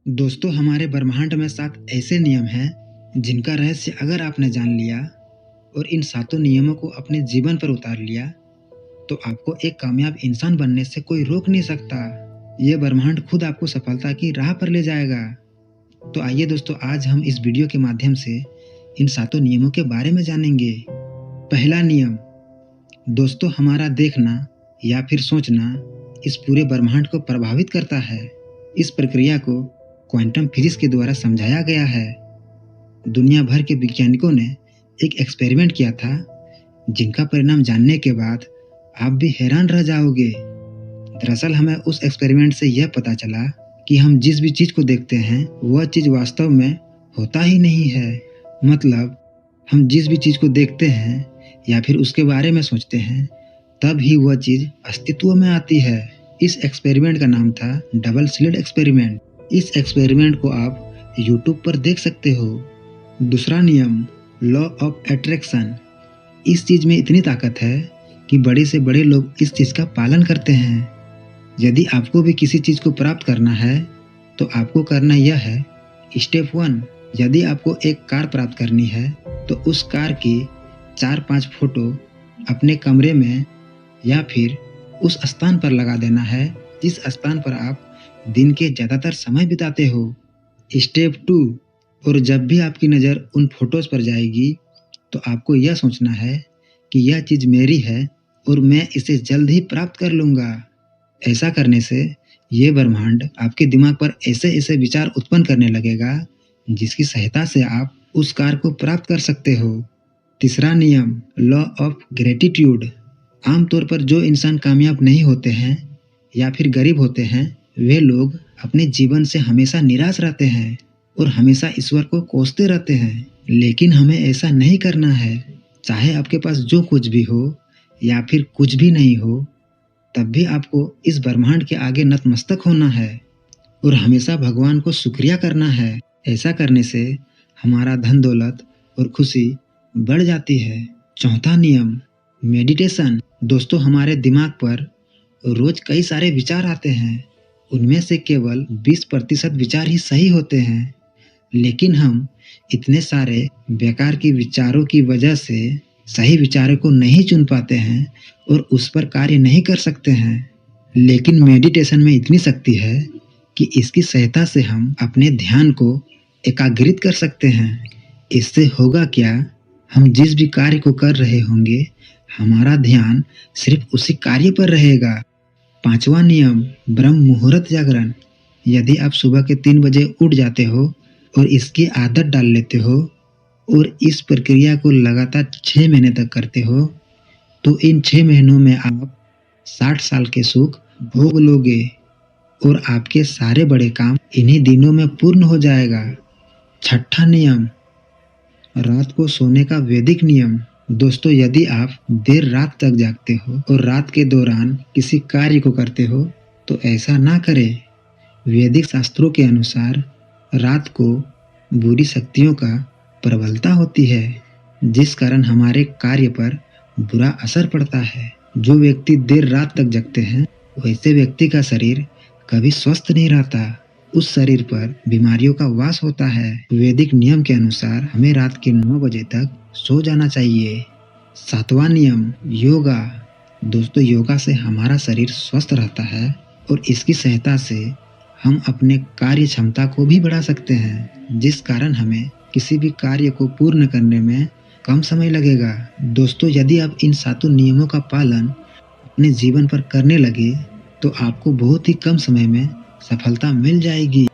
दोस्तों, हमारे ब्रह्मांड में 7 ऐसे नियम हैं जिनका रहस्य अगर आपने जान लिया और इन सातों नियमों को अपने जीवन पर उतार लिया तो आपको एक कामयाब इंसान बनने से कोई रोक नहीं सकता। ये ब्रह्मांड खुद आपको सफलता की राह पर ले जाएगा। तो आइए दोस्तों, आज हम इस वीडियो के माध्यम से इन सातों नियमों के बारे में जानेंगे। पहला नियम, दोस्तों, हमारा देखना या फिर सोचना इस पूरे ब्रह्मांड को प्रभावित करता है। इस प्रक्रिया को क्वांटम फिजिक्स के द्वारा समझाया गया है। दुनिया भर के वैज्ञानिकों ने एक एक्सपेरिमेंट किया था जिनका परिणाम जानने के बाद आप भी हैरान रह जाओगे। दरअसल हमें उस एक्सपेरिमेंट से यह पता चला कि हम जिस भी चीज़ को देखते हैं वह चीज़ वास्तव में होता ही नहीं है। मतलब हम जिस भी चीज़ को देखते हैं या फिर उसके बारे में सोचते हैं तब ही वह चीज़ अस्तित्व में आती है। इस एक्सपेरिमेंट का नाम था डबल स्लिट एक्सपेरिमेंट। इस एक्सपेरिमेंट को आप यूट्यूब पर देख सकते हो। दूसरा नियम, लॉ ऑफ अट्रैक्शन। इस चीज़ में इतनी ताकत है कि बड़े से बड़े लोग इस चीज़ का पालन करते हैं। यदि आपको भी किसी चीज़ को प्राप्त करना है तो आपको करना यह है, स्टेप 1, यदि आपको एक कार प्राप्त करनी है तो उस कार की 4-5 फोटो अपने कमरे में या फिर उस स्थान पर लगा देना है जिस स्थान पर आप दिन के ज़्यादातर समय बिताते हो। स्टेप 2, और जब भी आपकी नज़र उन फोटोज़ पर जाएगी तो आपको यह सोचना है कि यह चीज़ मेरी है और मैं इसे जल्द ही प्राप्त कर लूँगा। ऐसा करने से ये ब्रह्मांड आपके दिमाग पर ऐसे ऐसे विचार उत्पन्न करने लगेगा जिसकी सहायता से आप उस कार को प्राप्त कर सकते हो। तीसरा नियम, लॉ ऑफ ग्रेटिट्यूड। आमतौर पर जो इंसान कामयाब नहीं होते हैं या फिर गरीब होते हैं वे लोग अपने जीवन से हमेशा निराश रहते हैं और हमेशा ईश्वर को कोसते रहते हैं। लेकिन हमें ऐसा नहीं करना है। चाहे आपके पास जो कुछ भी हो या फिर कुछ भी नहीं हो, तब भी आपको इस ब्रह्मांड के आगे नतमस्तक होना है और हमेशा भगवान को शुक्रिया करना है। ऐसा करने से हमारा धन दौलत और खुशी बढ़ जाती है। चौथा नियम, मेडिटेशन। दोस्तों, हमारे दिमाग पर रोज कई सारे विचार आते हैं। उनमें से केवल 20% विचार ही सही होते हैं। लेकिन हम इतने सारे बेकार के विचारों की वजह से सही विचारों को नहीं चुन पाते हैं और उस पर कार्य नहीं कर सकते हैं। लेकिन मेडिटेशन में इतनी शक्ति है कि इसकी सहायता से हम अपने ध्यान को एकाग्रित कर सकते हैं। इससे होगा क्या, हम जिस भी कार्य को कर रहे होंगे हमारा ध्यान सिर्फ उसी कार्य पर रहेगा। पांचवा नियम, ब्रह्म मुहूर्त जागरण। यदि आप सुबह के 3 बजे उठ जाते हो और इसकी आदत डाल लेते हो और इस प्रक्रिया को लगातार 6 महीने तक करते हो तो इन 6 महीनों में आप 60 साल के सुख भोग लोगे और आपके सारे बड़े काम इन्हीं दिनों में पूर्ण हो जाएगा। छठा नियम, रात को सोने का वैदिक नियम। दोस्तों, यदि आप देर रात तक जागते हो और रात के दौरान किसी कार्य को करते हो तो ऐसा ना करें। वैदिक शास्त्रों के अनुसार रात को बुरी शक्तियों का प्रबलता होती है जिस कारण हमारे कार्य पर बुरा असर पड़ता है। जो व्यक्ति देर रात तक जगते हैं वैसे व्यक्ति का शरीर कभी स्वस्थ नहीं रहता। उस शरीर पर बीमारियों का वास होता है। वैदिक नियम के अनुसार हमें रात के 9 बजे तक सो जाना चाहिए। सातवां नियम, योगा। दोस्तों, योगा से हमारा शरीर स्वस्थ रहता है और इसकी सहायता से हम अपने कार्य क्षमता को भी बढ़ा सकते हैं जिस कारण हमें किसी भी कार्य को पूर्ण करने में कम समय लगेगा। दोस्तों, यदि आप इन सातों नियमों का पालन अपने जीवन पर करने लगे तो आपको बहुत ही कम समय में सफलता मिल जाएगी।